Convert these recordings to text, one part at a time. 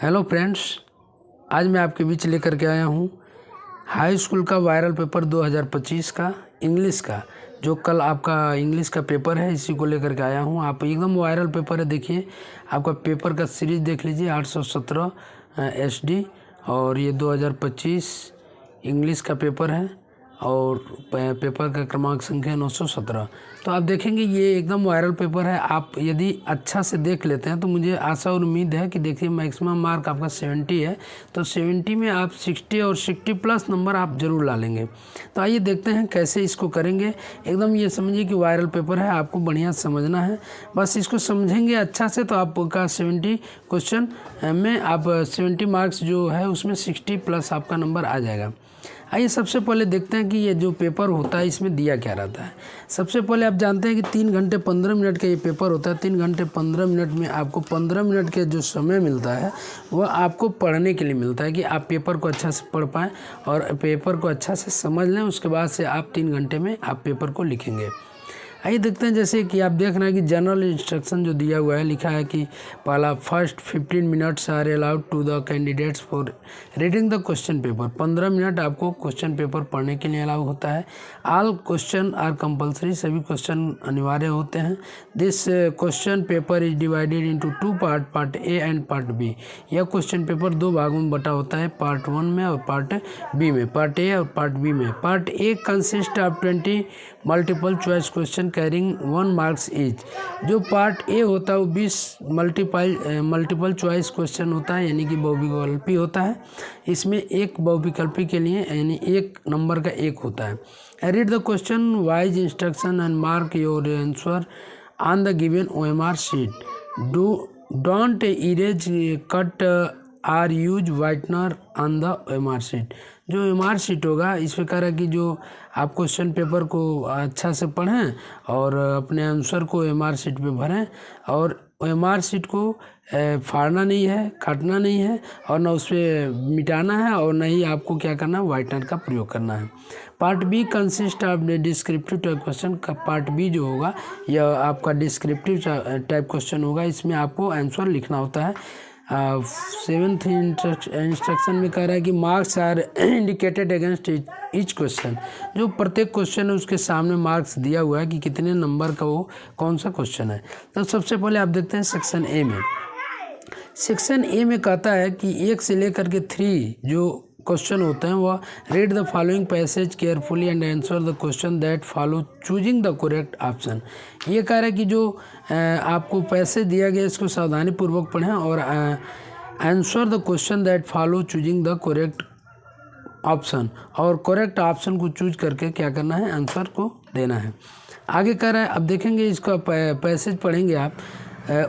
Hello friends, आज मैं आपके बीच लेकर के आया हूँ हाई स्कूल का वायरल पेपर 2025 का इंग्लिश का। जो कल आपका इंग्लिश का पेपर है, इसी को लेकर के आया हूँ। आप एकदम वायरल पेपर है, देखिए आपका पेपर का सीरीज देख लीजिए 817 SD, और ये 2025 इंग्लिश का पेपर है और पेपर का क्रमांक संख्या 917। तो आप देखेंगे ये एकदम वायरल पेपर है। आप यदि अच्छा से देख लेते हैं तो मुझे आशा और उम्मीद है कि देखिए मैक्सिमम मार्क आपका 70 है, तो 70 में आप 60 और 60+ नंबर आप ज़रूर ला लेंगे। तो आइए देखते हैं कैसे इसको करेंगे। एकदम ये समझिए कि वायरल पेपर है, आपको बढ़िया समझना है। बस इसको समझेंगे अच्छा से तो आपका 70 क्वेश्चन में आप 70 मार्क्स जो है उसमें 60+ आपका नंबर आ जाएगा। आइए सबसे पहले देखते हैं कि ये जो पेपर होता है इसमें दिया क्या रहता है। सबसे पहले आप जानते हैं कि 3 घंटे 15 मिनट का ये पेपर होता है। 3 घंटे 15 मिनट में आपको 15 मिनट के जो समय मिलता है वह आपको पढ़ने के लिए मिलता है कि आप पेपर को अच्छा से पढ़ पाएँ और पेपर को अच्छा से समझ लें। उसके बाद से आप 3 घंटे में आप पेपर को लिखेंगे। आइए देखते हैं, जैसे कि आप देख रहे हैं कि जनरल इंस्ट्रक्शन जो दिया हुआ है, लिखा है कि पहला first 15 minutes are allowed to the candidates for reading the question paper. 15 minute आपको क्वेश्चन पेपर पढ़ने के लिए अलाउ होता है। ऑल क्वेश्चन आर कंपलसरी, सभी क्वेश्चन अनिवार्य होते हैं। This question paper is divided into 2 part, part a and part b. यह क्वेश्चन पेपर 2 भागों में बटा होता है, पार्ट 1 में और पार्ट बी में, पार्ट ए और पार्ट बी में। Part A consist of 20 multiple choice question carrying 1 marks each. जो पार्ट ए होता है वो 20 मल्टीपल चॉइस क्वेश्चन होता है, यानी कि बहुविकल्पी होता है। इसमें एक बहुविकल्पी के लिए यानी 1 नंबर का 1 होता है। Read the question wise instruction and mark your answer on the given OMR sheet. Don't erase, cut or use whitener on the OMR sheet. जो OMR शीट होगा इस प्रकार है कि जो आप क्वेश्चन पेपर को अच्छा से पढ़ें और अपने आंसर को OMR शीट पे भरें। और OMR शीट को फाड़ना नहीं है, काटना नहीं है और ना उस पर मिटाना है और ना ही आपको क्या करना है, वाइटनर का प्रयोग करना है। Part b consist of descriptive type question का। पार्ट बी जो होगा यह आपका डिस्क्रिप्टिव टाइप क्वेश्चन होगा। इसमें आपको आंसर लिखना होता है। 7th इंस्ट्रक्शन में कह रहा है कि marks are indicated against each question. जो प्रत्येक क्वेश्चन है उसके सामने मार्क्स दिया हुआ है कि कितने नंबर का वो कौन सा क्वेश्चन है। तो सबसे पहले आप देखते हैं सेक्शन ए में। सेक्शन ए में कहता है कि 1 से लेकर के 3 जो क्वेश्चन होते हैं वह read the following passage carefully and answer the question that follow choosing the correct option. ये कह रहा है कि जो आपको पैसेज दिया गया इसको सावधानी पूर्वक पढ़ें और answer the question that follow choosing the correct option, और करेक्ट ऑप्शन को चूज करके क्या करना है, आंसर को देना है। आगे कह रहा है, अब देखेंगे इसका पैसेज पढ़ेंगे आप।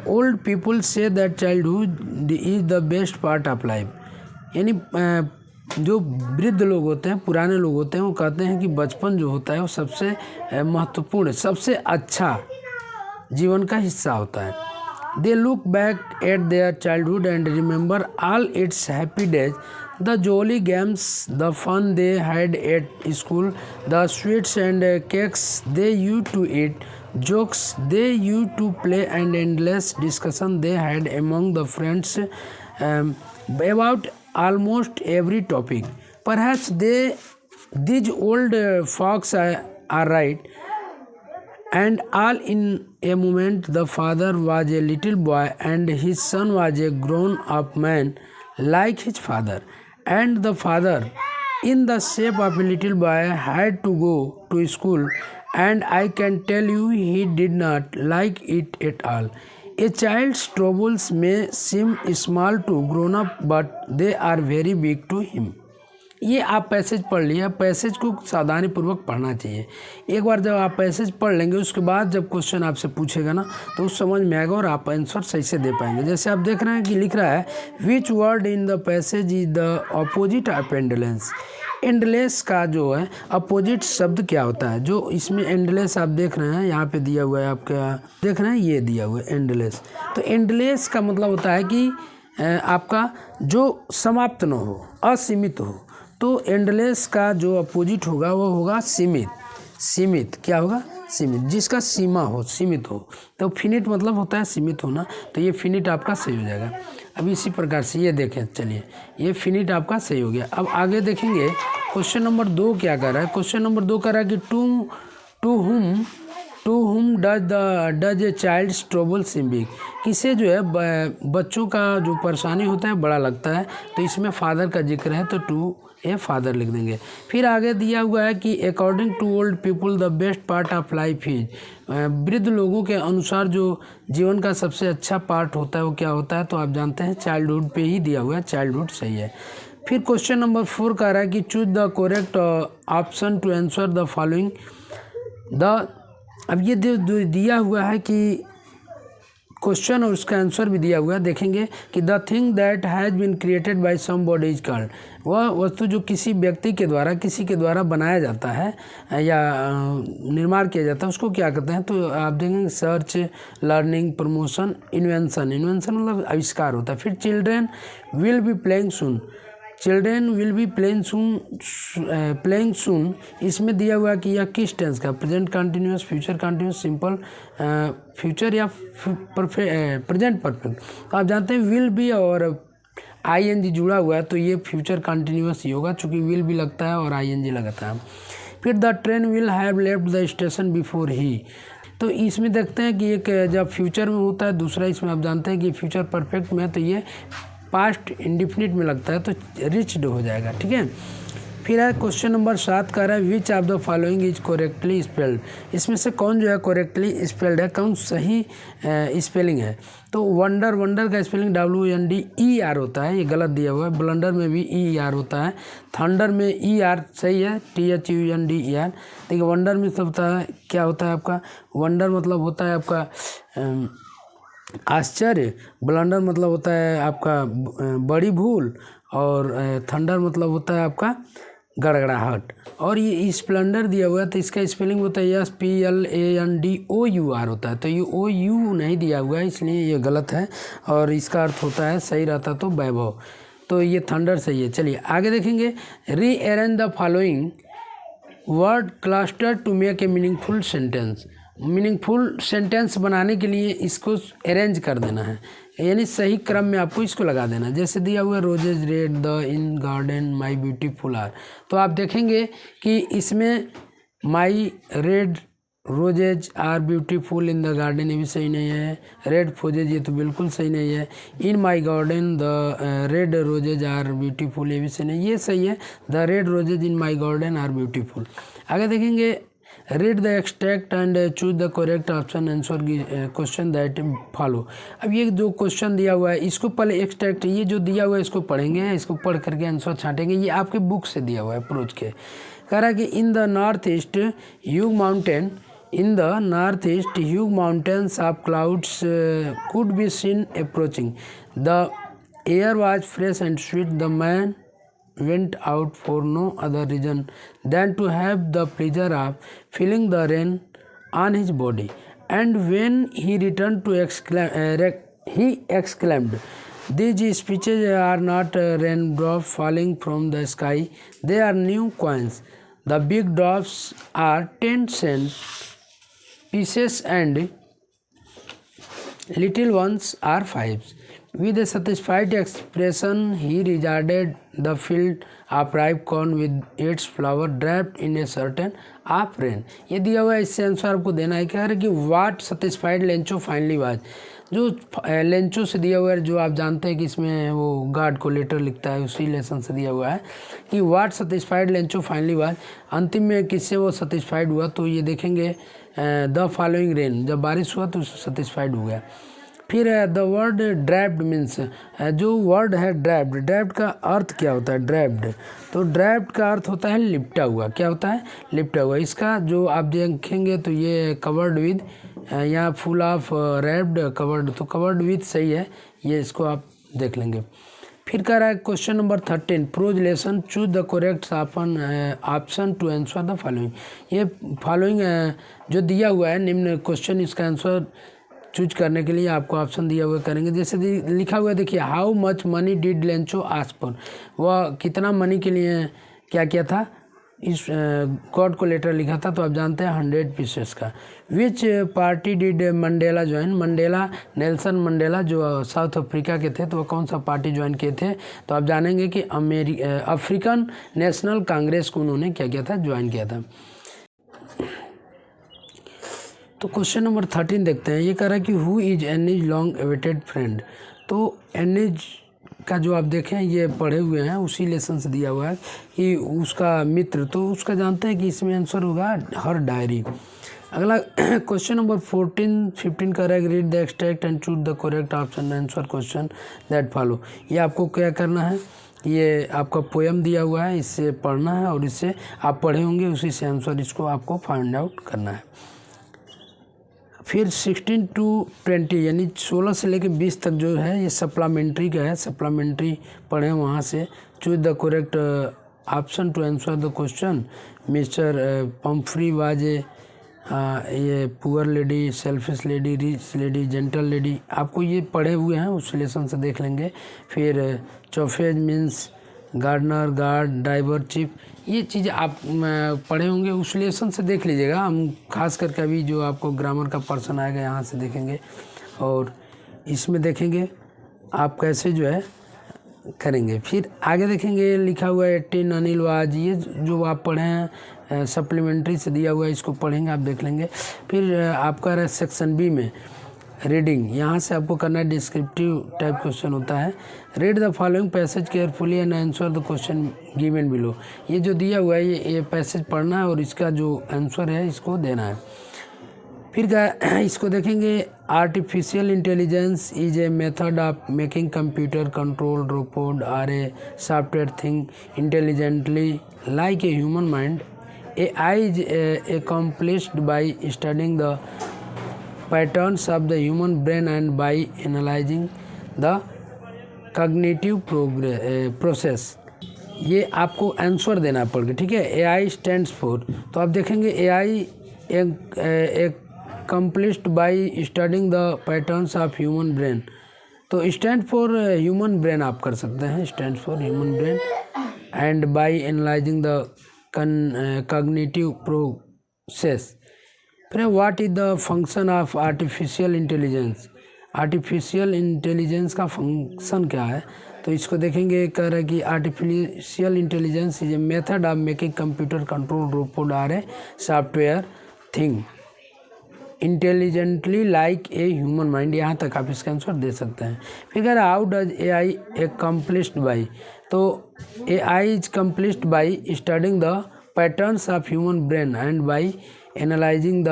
Old people say that childhood is the best part of life. यानी जो वृद्ध लोग होते हैं, पुराने लोग होते हैं, वो कहते हैं कि बचपन जो होता है वो सबसे महत्वपूर्ण, सबसे अच्छा जीवन का हिस्सा होता है। They look back at their childhood and remember all its happy days, the jolly games, the fun they had at school, the sweets and cakes they used to eat, jokes they used to play and endless discussion they had among the friends about almost every topic. Perhaps these old folks are right, and all in a moment the father was a little boy and his son was a grown-up man like his father, and the father in the shape of a little boy had to go to school, and I can tell you he did not like it at all. A child's troubles may seem small to grown up, but they are very big to him. ये आप passage पढ़ लिया। Passage को सावधानी पूर्वक पढ़ना चाहिए। एक बार जब आप पैसेज पढ़ लेंगे उसके बाद जब क्वेश्चन आपसे पूछेगा ना तो उस समझ में आएगा और आप आंसर सही से दे पाएंगे। जैसे आप देख रहे हैं कि लिख रहा है which word in the passage is the opposite of endless. Endless का जो है अपोजिट शब्द क्या होता है। जो इसमें एंडलेस आप देख रहे हैं यहाँ पे दिया हुआ है, आपका देख रहे हैं ये दिया हुआ है एंडलेस। तो एंडलेस का मतलब होता है कि आपका जो समाप्त न हो, असीमित हो। तो एंडलेस का जो अपोजिट होगा वो होगा सीमित। सीमित, क्या होगा? सीमित, जिसका सीमा हो, सीमित हो। तो फिनिट मतलब होता है सीमित होना, तो ये फिनिट आपका सही हो जाएगा। अब इसी प्रकार से ये देखें, चलिए ये फिनिट आपका सही हो गया। अब आगे देखेंगे क्वेश्चन नंबर 2 क्या कर रहा है। क्वेश्चन नंबर 2 कर रहा है कि to whom does a child trouble seem big. किसे जो है बच्चों का जो परेशानी होता है बड़ा लगता है, तो इसमें फादर का जिक्र है, तो टू ए फादर लिख देंगे। फिर आगे दिया हुआ है कि according to old people the best part of life is. वृद्ध लोगों के अनुसार जो जीवन का सबसे अच्छा पार्ट होता है वो क्या होता है, तो आप जानते हैं चाइल्डहुड पे ही दिया हुआ है, चाइल्डहुड सही है। फिर क्वेश्चन नंबर 4 कह रहा है कि choose the correct option to answer the following the. अब ये दिया हुआ है कि क्वेश्चन और उसका आंसर भी दिया हुआ है। देखेंगे कि the thing that has been created by somebody is called. वह वस्तु जो किसी व्यक्ति के द्वारा, किसी के द्वारा बनाया जाता है या निर्माण किया जाता है, उसको क्या कहते हैं, तो आप देखेंगे search, learning, promotion, invention. Invention मतलब आविष्कार होता है। फिर children will be playing soon. Children will be playing soon, इसमें दिया हुआ कि यह किस टेंस का, present continuous, future continuous, simple future या प्रेजेंट परफेक्ट। तो आप जानते हैं विल बी और आईएनजी जुड़ा हुआ है, तो ये फ्यूचर कंटिन्यूस ही होगा, चूँकि विल भी लगता है और आईएनजी लगता है। फिर the train will have left the station before he. तो इसमें देखते हैं कि एक जब फ्यूचर में होता है, दूसरा इसमें आप जानते हैं कि फ्यूचर परफेक्ट में है, तो ये पास्ट इंडिफिनिट में लगता है, तो रिच्ड हो जाएगा, ठीक है। फिर है क्वेश्चन नंबर 7 का रहा है which of the following is correctly spelled. इसमें से कौन जो है करेक्टली स्पेल्ड है, कौन सही स्पेलिंग है। तो वंडर का स्पेलिंग WNDER होता है, ये गलत दिया हुआ है। ब्लंडर में भी ER होता है। थंडर में ER सही है, THUNDER। देखिए वंडर में सब होता है, क्या होता है आपका, वंडर मतलब होता है आपका आश्चर्य, ब्लंडर मतलब होता है आपका बड़ी भूल, और थंडर मतलब होता है आपका गड़गड़ाहट। और ये स्प्लेंडर दिया हुआ है, तो इसका स्पेलिंग होता है SPLANDOUR होता है, तो ये OU नहीं दिया हुआ है, इसलिए ये गलत है। और इसका अर्थ होता है, सही रहता तो वैभव, तो ये थंडर सही है। चलिए आगे देखेंगे, rearrange the following word cluster to make a meaningful sentence. Meaningful sentence बनाने के लिए इसको अरेंज कर देना है, यानी सही क्रम में आपको इसको लगा देना। जैसे दिया हुआ है roses red the in garden my beautiful are, तो आप देखेंगे कि इसमें my red roses are beautiful in the garden, ये भी सही नहीं है। रेड फोजेज, ये तो बिल्कुल सही नहीं है। In my garden the red roses are beautiful, ये भी सही नहीं, ये सही है। The red roses in my garden are beautiful. आगे देखेंगे read the extract and choose the correct option answer question that follow. अब ये जो क्वेश्चन दिया हुआ है, इसको पहले एक्सट्रैक्ट, ये जो दिया हुआ है इसको पढ़ेंगे, इसको पढ़ करके आंसर छांटेंगे। ये आपके बुक से दिया हुआ है अप्रोच के। कह रहा है कि in the north east Hugh mountain, in the north east Hugh mountains of clouds could be seen approaching. The air was fresh and sweet. The man went out for no other reason than to have the pleasure of feeling the rain on his body. And when he returned to he exclaimed, "These speeches are not raindrops falling from the sky, they are new coins. The big drops are 10-cent pieces and little ones are 5." With a satisfied expression, he regarded the field of ripe corn with its flower draped in a certain of rain. ये दिया हुआ है, इससे answer आपको देना है। क्या है कि वाट सेटिस्फाइड लेंचो फाइनली वाज, जो लेंचो से दिया हुआ है, जो आप जानते हैं कि इसमें वो गार्ड को लेटर लिखता है, उसी लेसन से दिया हुआ है कि वाट सेटिस्फाइड लेंचो फाइनली वाज, अंतिम में किससे वो सेटिस्फाइड हुआ, तो ये देखेंगे द फॉलोइंग रेन, जब बारिश हुआ तो सेटिस्फाइड हो गया। फिर है द वर्ड ड्रैप्ड मीन्स, जो वर्ड है ड्रैप्ड, ड्रैप्ड का अर्थ क्या होता है, ड्रैप्ड, तो ड्रैप्ड का अर्थ होता है लिपटा हुआ। क्या होता है, लिपटा हुआ। इसका जो आप देखेंगे तो ये कवर्ड विद, यहाँ फुल ऑफ रैप्ड कवर्ड, तो कवर्ड विद सही है, ये इसको आप देख लेंगे। फिर कह रहा है question number 13 prose lesson choose the correct option to answer the following. ये फॉलोइंग जो दिया हुआ है निम्न क्वेश्चन, इसका आंसर चूज करने के लिए आपको ऑप्शन दिया हुआ करेंगे। जैसे लिखा हुआ है, देखिए how much money did Lencho ask for, वह कितना मनी के लिए क्या किया था, इस गॉड को लेटर लिखा था, तो आप जानते हैं 100 पीसेस का। विच party did Mandela join? Mandela, Nelson Mandela जो साउथ अफ्रीका के थे, तो वो कौन सा पार्टी ज्वाइन किए थे? तो आप जानेंगे कि अफ्रीकन नेशनल कांग्रेस को उन्होंने क्या किया था, ज्वाइन किया था। तो क्वेश्चन नंबर 13 देखते हैं। ये कह रहा है कि who is Annie's long awaited friend? तो एनीज का जो आप देखें ये पढ़े हुए हैं, उसी लेसन से दिया हुआ है कि उसका मित्र, तो उसका जानते हैं कि इसमें आंसर होगा हर डायरी। अगला क्वेश्चन नंबर 15 का है read the extract and choose the correct option answer question that follow. ये आपको क्या करना है, ये आपका पोएम दिया हुआ है, इससे पढ़ना है और इससे आप पढ़े होंगे, उसी से आंसर इसको आपको फाइंड आउट करना है। फिर 16 to 20 यानी 16 से लेकर 20 तक जो है ये सप्लीमेंट्री का है, सप्लीमेंट्री पढ़ें वहाँ से। Choose the correct option to answer the question. Mister Pumphrey was ये poor lady, selfish lady, rich lady, gentle lady, आपको ये पढ़े हुए हैं, उस लेसन से देख लेंगे। फिर chauffeurs means gardener, guard, driver, chief, ये चीज़ आप पढ़े होंगे, उस लेसन से देख लीजिएगा। हम खास करके अभी जो आपको ग्रामर का पर्सन आएगा यहाँ से देखेंगे और इसमें देखेंगे आप कैसे जो है करेंगे। फिर आगे देखेंगे लिखा हुआ है 18 अनिल वाज, ये जो आप पढ़े हैं सप्लीमेंट्री से दिया हुआ है, इसको पढ़ेंगे, आप देख लेंगे। फिर आपका रहा सेक्शन बी में रीडिंग, यहाँ से आपको करना है डिस्क्रिप्टिव टाइप क्वेश्चन होता है। Read the following passage carefully and answer the question given below. ये जो दिया हुआ है ये पैसेज पढ़ना है और इसका जो आंसर है इसको देना है। फिर क्या इसको देखेंगे, artificial intelligence is a method of making computer control robot or a software think intelligently like a human mind. AI is accomplished by studying the patterns of the human brain and by analyzing the cognitive process। ये आपको answer देना पड़ेगा, ठीक है। AI stands for, तो आप देखेंगे AI accomplished by studying the patterns of human brain, तो स्टैंड फॉर ह्यूमन ब्रेन आप कर सकते हैं, stand for human brain and by analyzing the cognitive process। फिर what is the function of artificial intelligence? Artificial intelligence का function क्या है? तो इसको देखेंगे, कह रहा है कि artificial intelligence is a method of making computer control robot or a software thing intelligently like a human mind. यहाँ तक आप इसका आंसर दे सकते हैं। फिर कह रहा है how does AI accomplished by? तो AI is accomplished by studying the patterns of human brain and by analysing the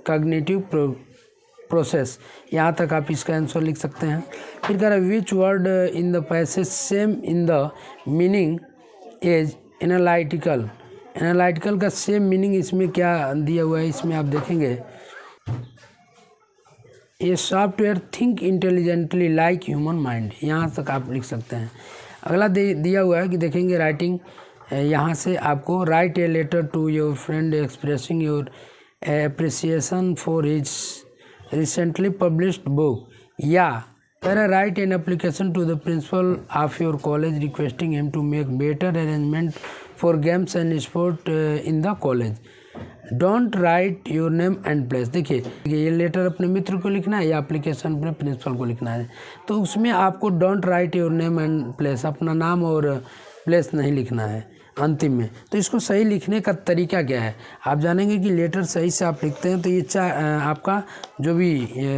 cognitive process. यहाँ तक आप इसका आंसर लिख सकते हैं। फिर कह रहा है which word in the passage same in the meaning as analytical. Analytical का सेम मीनिंग इसमें क्या दिया हुआ है, इसमें आप देखेंगे ये software think intelligently like human mind, यहाँ तक आप लिख सकते हैं। अगला दिया हुआ है कि देखेंगे राइटिंग, यहाँ से आपको write a letter to your friend expressing your appreciation for his recently published book, या write an application to the principal of your college requesting him to make better arrangement for games and sport in the college. Don't write your name and place. देखिए ये letter अपने मित्र को लिखना है या application अपने principal को लिखना है, तो उसमें आपको don't write your name and place, अपना नाम और प्लेस नहीं लिखना है अंतिम में। तो इसको सही लिखने का तरीका क्या है, आप जानेंगे कि लेटर सही से आप लिखते हैं तो ये आपका जो भी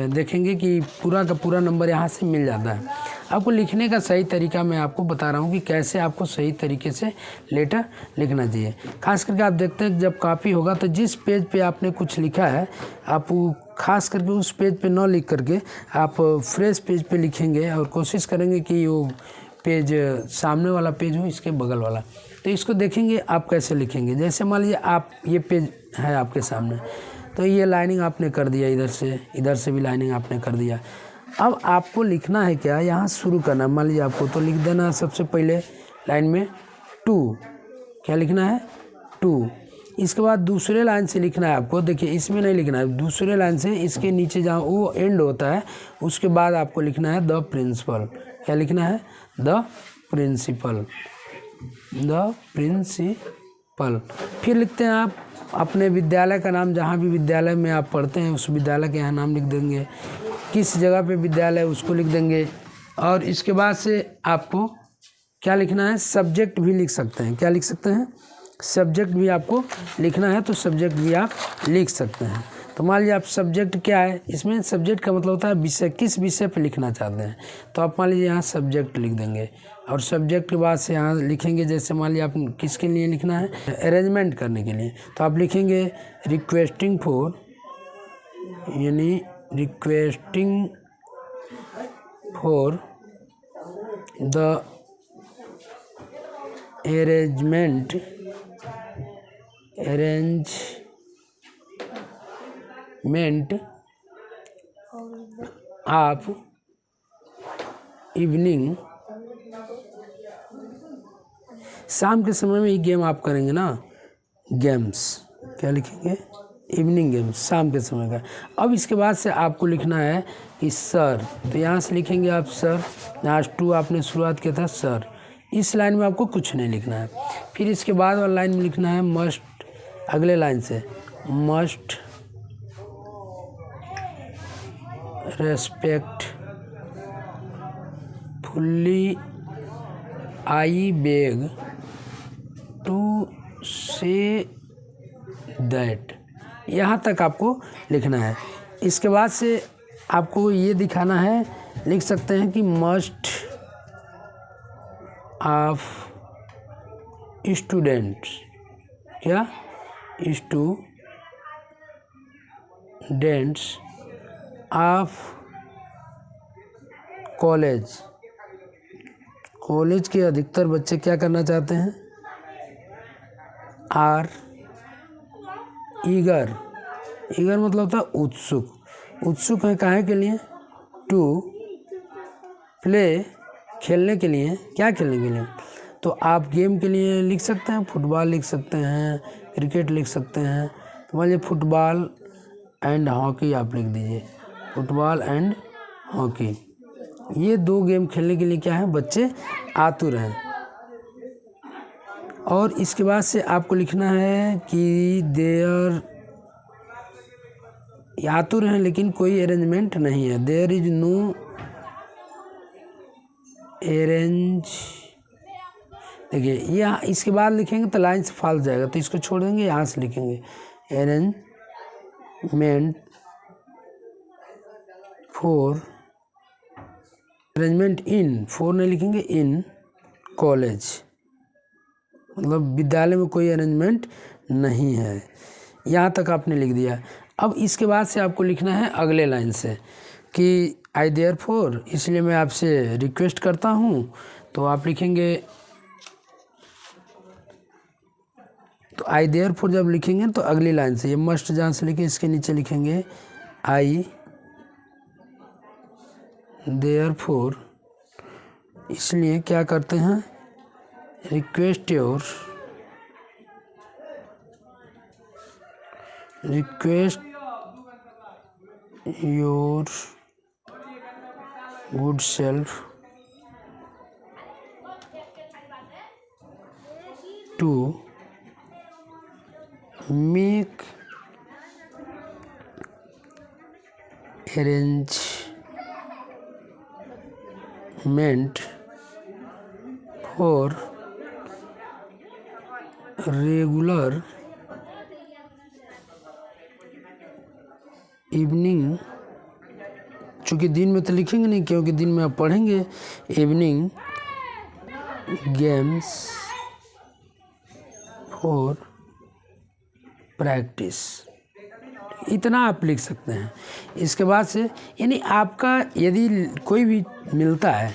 देखेंगे कि पूरा का पूरा नंबर यहाँ से मिल जाता है। आपको लिखने का सही तरीका मैं आपको बता रहा हूँ कि कैसे आपको सही तरीके से लेटर लिखना चाहिए। खास करके आप देखते हैं जब कॉपी होगा तो जिस पेज पे आपने कुछ लिखा है आप खास करके उस पेज पे न लिख करके आप फ्रेश पेज पे लिखेंगे और कोशिश करेंगे कि वो पेज सामने वाला पेज हो इसके बगल वाला। तो इसको देखेंगे आप कैसे लिखेंगे। जैसे मान लीजिए आप ये पेज है आपके सामने, तो ये लाइनिंग आपने कर दिया, इधर से भी लाइनिंग आपने कर दिया। अब आपको लिखना है क्या, यहाँ शुरू करना। मान लीजिए आपको तो लिख देना है सबसे पहले लाइन में 2, क्या लिखना है 2। इसके बाद दूसरे लाइन से लिखना है आपको, देखिए इसमें नहीं लिखना है, दूसरे लाइन से इसके नीचे जहाँ वो एंड होता है उसके बाद आपको लिखना है द प्रिंसिपल। क्या लिखना है, द प्रिंसिपल, द प्रिंसिपल। पल। फिर लिखते हैं आप अपने विद्यालय का नाम, जहाँ भी विद्यालय में आप पढ़ते हैं उस विद्यालय के यहाँ नाम लिख देंगे, किस जगह पे विद्यालय उसको लिख देंगे। और इसके बाद से आपको क्या लिखना है, सब्जेक्ट भी लिख सकते हैं। क्या लिख सकते हैं, सब्जेक्ट भी आपको लिखना है तो सब्जेक्ट भी आप लिख सकते हैं। तो मान लीजिए आप सब्जेक्ट क्या है, इसमें सब्जेक्ट का मतलब होता है विषय, किस विषय पे लिखना चाहते हैं। तो आप मान लीजिए यहाँ सब्जेक्ट लिख देंगे और सब्जेक्ट के बाद से यहाँ लिखेंगे, जैसे मान लीजिए आप किसके लिए लिखना है, अरेंजमेंट करने के लिए, तो आप लिखेंगे रिक्वेस्टिंग फॉर, यानी requesting for the arrangement of evening. शाम के समय में ये गेम आप करेंगे ना, गेम्स, क्या लिखेंगे, इवनिंग गेम्स, शाम के समय का। अब इसके बाद से आपको लिखना है कि सर, तो यहाँ से लिखेंगे आप सर, यहाँ टू आपने शुरुआत किया था सर, इस लाइन में आपको कुछ नहीं लिखना है। फिर इसके बाद वाला लाइन में लिखना है मस्ट, अगले लाइन से must respectfully I beg to say that, यहाँ तक आपको लिखना है। इसके बाद से आपको ये दिखाना है, लिख सकते हैं कि मस्ट ऑफ स्टूडेंट्स, क्या स्टूडेंट्स ऑफ कॉलेज के अधिकतर बच्चे क्या करना चाहते हैं, आर ईगर मतलब होता है उत्सुक है, काहे के लिए, टू प्ले, खेलने के लिए, क्या खेलने के लिए, तो आप गेम के लिए लिख सकते हैं, फुटबॉल लिख सकते हैं, क्रिकेट लिख सकते हैं। तो मान लीजिए फुटबॉल एंड हॉकी आप लिख दीजिए, फुटबॉल एंड हॉकी, ये दो गेम खेलने के लिए क्या है, बच्चे आतुर हैं। और इसके बाद से आपको लिखना है कि देयर, आतुर हैं लेकिन कोई अरेंजमेंट नहीं है, देयर इज नो अरेंज। देखिए यहाँ इसके बाद लिखेंगे तो लाइन से फाल्ट जाएगा, तो इसको छोड़ देंगे, यहाँ से लिखेंगे arrangement for, arrangement in, for नहीं लिखेंगे, इन कॉलेज, मतलब विद्यालय में कोई अरेंजमेंट नहीं है। यहाँ तक आपने लिख दिया। अब इसके बाद से आपको लिखना है अगले लाइन से कि आई देयरफॉर, इसलिए मैं आपसे रिक्वेस्ट करता हूँ, तो आप लिखेंगे, तो आई देयरफॉर जब लिखेंगे तो अगली लाइन से, ये मस्ट जहाँ से लिखे इसके नीचे लिखेंगे आई देयरफॉर, इसलिए क्या करते हैं, request your good self to make arrangement for regular evening, चूँकि दिन में तो लिखेंगे नहीं क्योंकि दिन में आप पढ़ेंगे, इवनिंग गेम्स फॉर प्रैक्टिस, इतना आप लिख सकते हैं। इसके बाद से यानी आपका यदि कोई भी मिलता है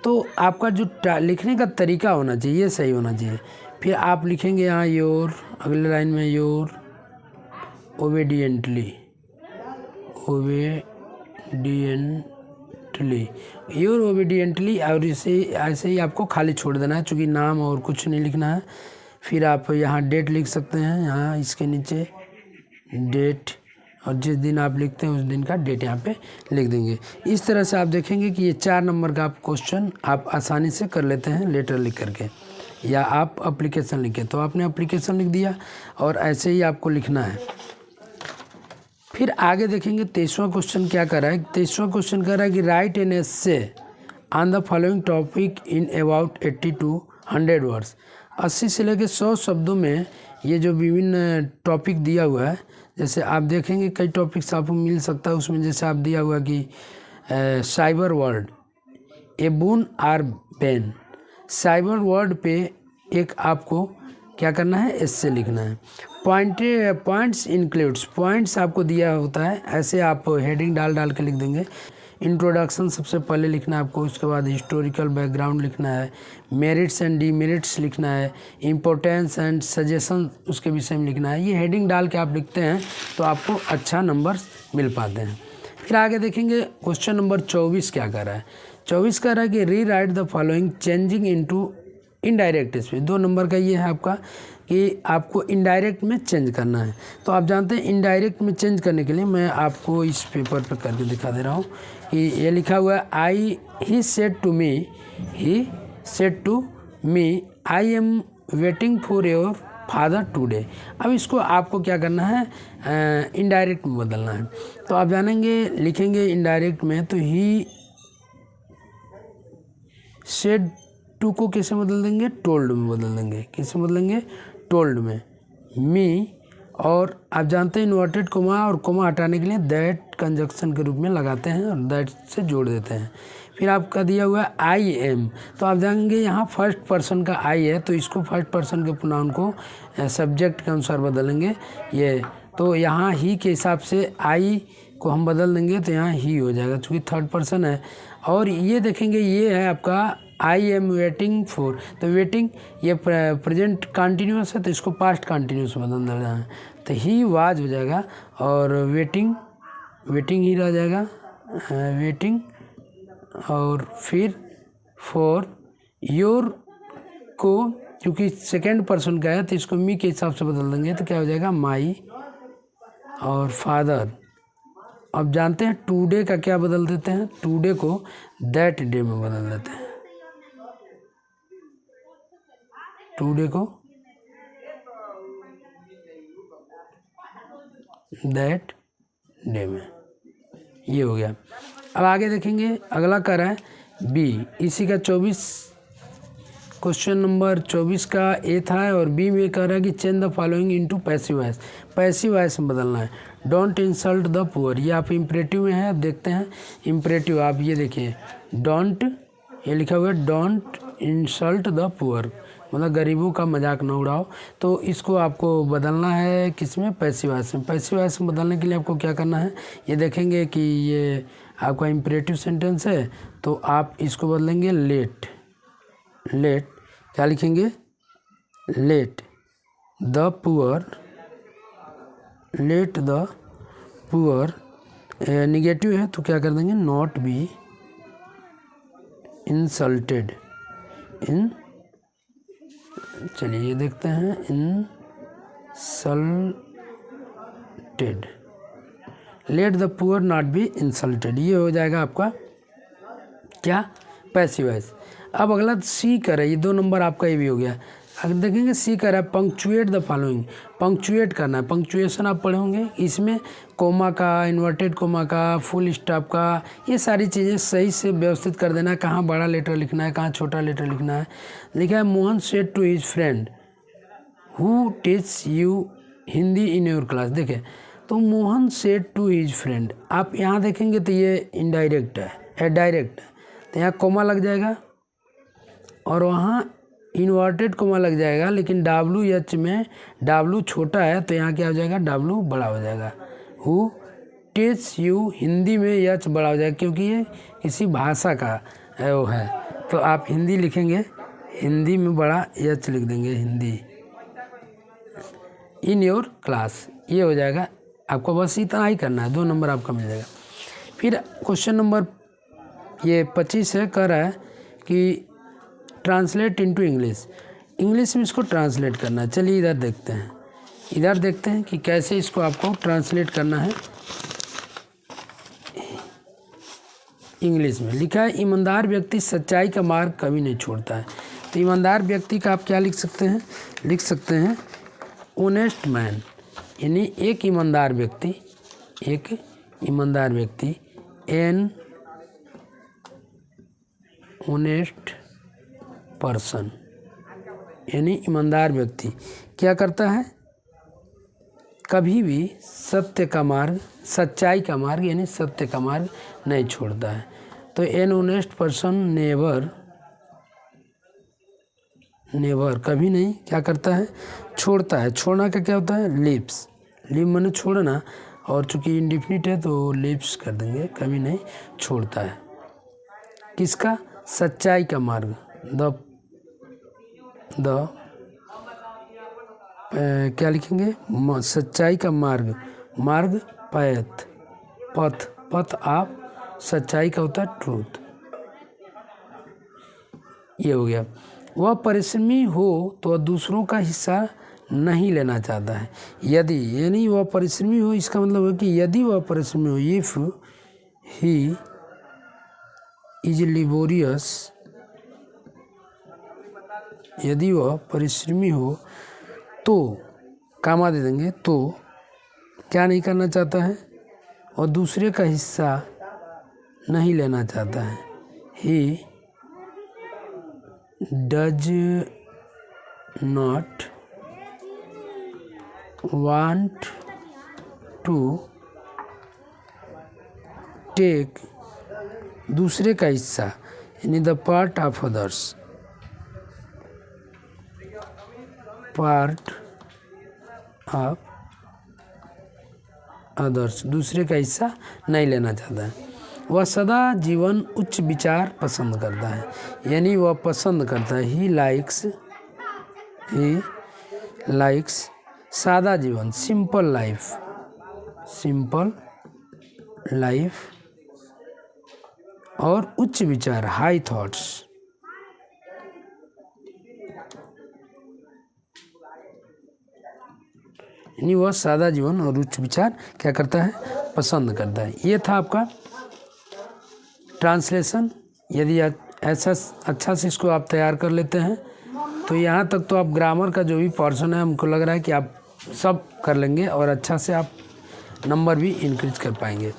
तो आपका जो लिखने का तरीका होना चाहिए, सही होना चाहिए। फिर आप लिखेंगे यहाँ योर, अगले लाइन में योर ओबीडियंटली, योर ओबीडियंटली, और इसे ऐसे ही आपको खाली छोड़ देना है, चूँकि नाम और कुछ नहीं लिखना है। फिर आप यहाँ डेट लिख सकते हैं, यहाँ इसके नीचे डेट, और जिस दिन आप लिखते हैं उस दिन का डेट यहाँ पे लिख देंगे। इस तरह से आप देखेंगे कि ये 4 नंबर का आप क्वेश्चन आप आसानी से कर लेते हैं लेटर लिख करके। या आप एप्लीकेशन लिखें। तो आपने एप्लीकेशन लिख दिया और ऐसे ही आपको लिखना है। फिर आगे देखेंगे 23वां क्वेश्चन क्या कर रहा है। 23वां क्वेश्चन कर रहा है कि write an essay on the following topic in about 80 to 100 words. 80 से लेकर 100 शब्दों में ये जो विभिन्न टॉपिक दिया हुआ है, जैसे आप देखेंगे कई टॉपिक्स आपको मिल सकता है उसमें। जैसे आप दिया हुआ कि cyber world, a boon or bane. Cyber world पे एक आपको क्या करना है, एस्से लिखना है। पॉइंट्स इंक्लूड्स, पॉइंट्स आपको दिया होता है, ऐसे आप हेडिंग डाल के लिख देंगे। इंट्रोडक्शन सबसे पहले लिखना है आपको, उसके बाद हिस्टोरिकल बैकग्राउंड लिखना है, मेरिट्स एंड डीमेरिट्स लिखना है, इम्पोर्टेंस एंड सजेशन उसके विषय में लिखना है। ये हेडिंग डाल के आप लिखते हैं तो आपको अच्छा नंबर मिल पाते हैं। फिर आगे देखेंगे क्वेश्चन नंबर 24 क्या कर रहा है। 24 कह रहा है कि री right the following changing into indirect speech. 2 number का ये है आपका कि आपको इनडायरेक्ट में चेंज करना है। तो आप जानते हैं इनडायरेक्ट में चेंज करने के लिए मैं आपको इस पेपर पर करके दिखा दे रहा हूँ कि ये लिखा हुआ है he said to me I am waiting for your father today. अब इसको आपको क्या करना है, इनडायरेक्ट में बदलना है। तो आप जानेंगे लिखेंगे इनडायरेक्ट में, तो ही सेड टू को कैसे बदल देंगे, टोल्ड में बदल देंगे। कैसे बदलेंगे, टोल्ड में। मी, और आप जानते हैं इन्वर्टेड कोमा और कोमा हटाने के लिए दैट कंजक्शन के रूप में लगाते हैं और दैट से जोड़ देते हैं। फिर आपका दिया हुआ है आई एम, तो आप जानेंगे यहाँ फर्स्ट पर्सन का आई है तो इसको फर्स्ट पर्सन के प्रोनाउन को सब्जेक्ट के अनुसार बदलेंगे ये। तो यहाँ ही के हिसाब से आई को हम बदल देंगे तो यहाँ ही हो जाएगा चूँकि थर्ड पर्सन है। और ये देखेंगे ये है आपका आई एम वेटिंग फॉर, तो वेटिंग ये प्रेजेंट कंटिन्यूस है तो इसको पास्ट कंटिन्यूस बदल देना है। तो ही वाज हो जाएगा और वेटिंग ही रह जाएगा, वेटिंग। और फिर फॉर योर को क्योंकि सेकेंड पर्सन का है तो इसको मी के हिसाब से बदल देंगे तो क्या हो जाएगा, माई। और फादर, अब जानते हैं टुडे का क्या बदल देते हैं, टुडे को दैट डे में बदल देते हैं। टुडे को दैट डे में, ये हो गया। अब आगे देखेंगे अगला कर रहा है बी, इसी का 24 क्वेश्चन नंबर 24 का ए था और बी में कह रहा है कि change the following into passive voice. Passive voice में बदलना है। डोंट इंसल्ट द पुअर, ये आप इम्परेटिव में है, आप देखते हैं इम्परेटिव। आप ये देखिए डोंट, ये लिखा हुआ है डोंट इंसल्ट द पुअर, मतलब गरीबों का मजाक न उड़ाओ। तो इसको आपको बदलना है किसमें, पैसिव वॉइस में। पैसिव वॉइस में बदलने के लिए आपको क्या करना है, ये देखेंगे कि ये आपका इम्परेटिव सेंटेंस है तो आप इसको बदलेंगे लेट। लेट क्या लिखेंगे, late the poor, late the poor. Negative है तो क्या कर देंगे, नॉट बी इंसल्टेड। इन, चलिए ये देखते हैं, insulted, let the poor not be insulted, ये हो जाएगा आपका क्या, पैसिव वॉइस। अब अगला सी कर है, ये 2 नंबर आपका ये भी हो गया। अगर देखेंगे सी कर है पंक्चुएट द फॉलोइंग, पंक्चुएट करना है। पंक्चुएशन आप पढ़े होंगे, इसमें कोमा का, इन्वर्टेड कोमा का, फुल स्टॉप का, ये सारी चीज़ें सही से व्यवस्थित कर देना है। कहाँ बड़ा लेटर लिखना है, कहाँ छोटा लेटर लिखना है। लिखा है Mohan said to his friend who teach you Hindi in your class. देखें तो Mohan said to his friend, आप यहाँ देखेंगे तो ये इनडायरेक्ट है, डायरेक्ट है, तो यहाँ कोमा लग जाएगा और वहाँ इन्वर्टेड कोमा लग जाएगा। लेकिन WH में W छोटा है तो यहाँ क्या हो जाएगा, W बड़ा हो जाएगा। हु टीच यू, हिंदी में H बड़ा हो जाएगा क्योंकि ये किसी भाषा का वो है। तो आप हिंदी लिखेंगे, हिंदी में बड़ा H लिख देंगे, हिंदी इन योर क्लास, ये हो जाएगा। आपको बस इतना ही करना है, 2 नंबर आपका मिल जाएगा। फिर क्वेश्चन नंबर ये 25 है, कह रहा है कि ट्रांसलेट इनटू इंग्लिश, इंग्लिश में इसको ट्रांसलेट करना है। चलिए इधर देखते हैं, इधर देखते हैं कि कैसे इसको आपको ट्रांसलेट करना है। इंग्लिश में लिखा है ईमानदार व्यक्ति सच्चाई का मार्ग कभी नहीं छोड़ता है। तो ईमानदार व्यक्ति का आप क्या लिख सकते हैं, लिख सकते हैं ऑनेस्ट मैन, यानी एक ईमानदार व्यक्ति, एक ईमानदार व्यक्ति, एन ऑनेस्ट पर्सन, यानी ईमानदार व्यक्ति क्या करता है, कभी भी सत्य का मार्ग, सच्चाई का मार्ग यानी सत्य का मार्ग नहीं छोड़ता है। तो an honest person never, never कभी नहीं क्या करता है, छोड़ता है। छोड़ना का क्या होता है, लिप्स, लिप माने छोड़ना, और चूंकि इंडिफिनिट है तो लिप्स कर देंगे, कभी नहीं छोड़ता है। किसका, सच्चाई का मार्ग, द क्या लिखेंगे, सच्चाई का मार्ग, मार्ग पथ, पथ, पथ आप सच्चाई का होता है ट्रूथ, ये हो गया। वह परिश्रमी हो तो वह दूसरों का हिस्सा नहीं लेना चाहता है। यदि, यानी वह परिश्रमी हो, इसका मतलब है कि यदि वह परिश्रमी हो, इफ ही इज लेबोरियस, यदि वह परिश्रमी हो तो, कामा दे देंगे, तो क्या नहीं करना चाहता है, और दूसरे का हिस्सा नहीं लेना चाहता है। He does not want to take, दूसरे का हिस्सा यानी the part of others, part of others, दूसरे का हिस्सा नहीं लेना चाहता है। वह सदा जीवन उच्च विचार पसंद करता है, यानी वह पसंद करता है, ही लाइक्स सादा जीवन, सिंपल लाइफ, सिंपल लाइफ, और उच्च विचार, हाई थॉट्स, यानी वह सादा जीवन और उच्च विचार क्या करता है, पसंद करता है। ये था आपका ट्रांसलेशन। यदि ऐसा अच्छा से इसको आप तैयार कर लेते हैं तो यहाँ तक तो आप ग्रामर का जो भी पोर्शन है हमको लग रहा है कि आप सब कर लेंगे और अच्छा से आप नंबर भी इंक्रीज कर पाएंगे।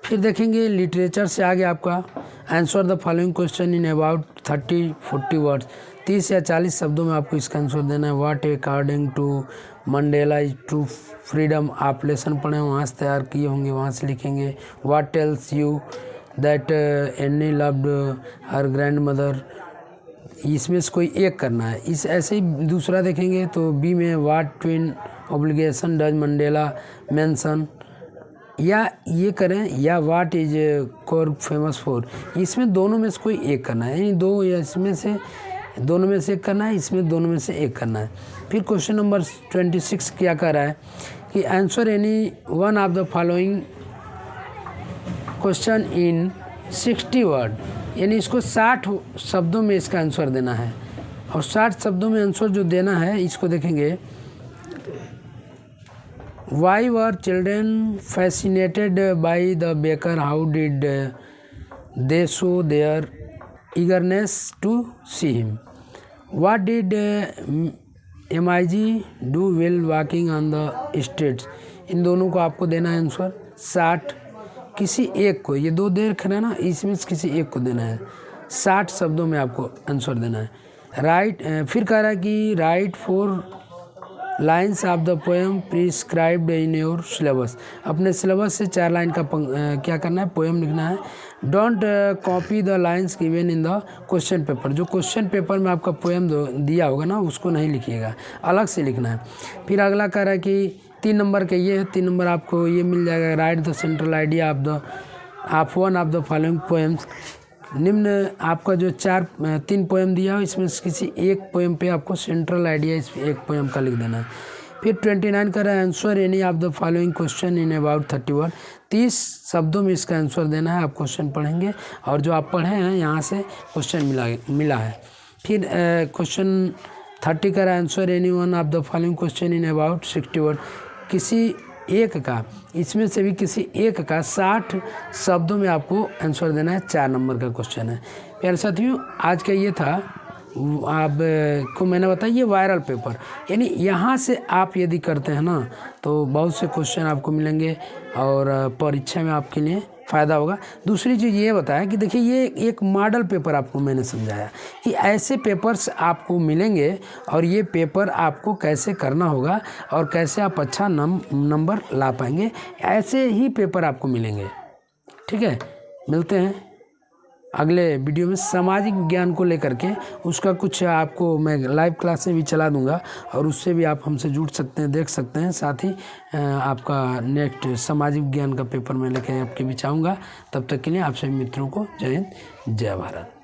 फिर देखेंगे लिटरेचर से आगे आपका answer the following question in about 30-40 words, 30 या 40 शब्दों में आपको इसका आंसर देना है। What according to Mandela is true freedom, आप लेसन पढ़े वहाँ से तैयार किए होंगे, वहाँ से लिखेंगे। What tells you that Annie loved her grandmother, इसमें से कोई एक करना है। इस ऐसे ही दूसरा देखेंगे तो बी में what twin obligation does Mandela mention, या ये करें, या what is core famous for, इसमें दोनों में से कोई एक करना है, यानी दो या इसमें से दोनों में से एक करना है, इसमें दोनों में से एक करना है। फिर क्वेश्चन नंबर 26 क्या कर रहा है कि answer any one of the following question in 60 word, यानी इसको 60 शब्दों में इसका आंसर देना है। और 60 शब्दों में आंसर जो देना है इसको देखेंगे। Why were children fascinated by the baker? How did they show their eagerness to see him? What did MIG do while walking on the streets? इन दोनों को आपको देना है आंसर 60, किसी एक को, ये दो दे रखना है ना, इसमें से किसी एक को देना है। 60 शब्दों में आपको आंसर देना है। राइट, फिर कह रहा है कि right 4 lines of the poem prescribed in your syllabus, अपने सिलेबस से 4 लाइन का क्या करना है, पोएम लिखना है। Don't copy the lines given in the question paper, जो क्वेश्चन पेपर में आपका पोएम दिया होगा ना उसको नहीं लिखिएगा, अलग से लिखना है। फिर अगला कह रहा है कि 3 नंबर के ये है, 3 नंबर आपको ये मिल जाएगा। Right the central idea of one of the following poems, निम्न आपका जो 3 पोएम दिया हो इसमें से किसी एक पोएम पे आपको सेंट्रल आइडिया इस एक पोएम का लिख देना है। फिर 29 का है answer any of the following question in about 30 word, 30 शब्दों में इसका आंसर देना है। आप क्वेश्चन पढ़ेंगे और जो आप पढ़े हैं यहाँ से क्वेश्चन मिला है। फिर क्वेश्चन 30 का answer any one of the following question in about 60 word, किसी एक का, इसमें से भी किसी एक का 60 शब्दों में आपको आंसर देना है। 4 नंबर का क्वेश्चन है। प्यारे साथियों, आज का ये था, आपको मैंने बताया ये वायरल पेपर, यानी यहाँ से आप यदि करते हैं ना तो बहुत से क्वेश्चन आपको मिलेंगे और परीक्षा में आपके लिए फ़ायदा होगा। दूसरी चीज़ ये बताया कि देखिए ये एक मॉडल पेपर आपको मैंने समझाया कि ऐसे पेपर्स आपको मिलेंगे और ये पेपर आपको कैसे करना होगा और कैसे आप अच्छा नंबर ला पाएंगे, ऐसे ही पेपर आपको मिलेंगे। ठीक है, मिलते हैं अगले वीडियो में सामाजिक विज्ञान को लेकर के। उसका कुछ आपको मैं लाइव क्लासें भी चला दूंगा और उससे भी आप हमसे जुड़ सकते हैं, देख सकते हैं। साथ ही आपका नेक्स्ट सामाजिक विज्ञान का पेपर मैं लेकर आपके बीच आऊँगा। तब तक के लिए आप सभी मित्रों को जय हिंद, जय भारत।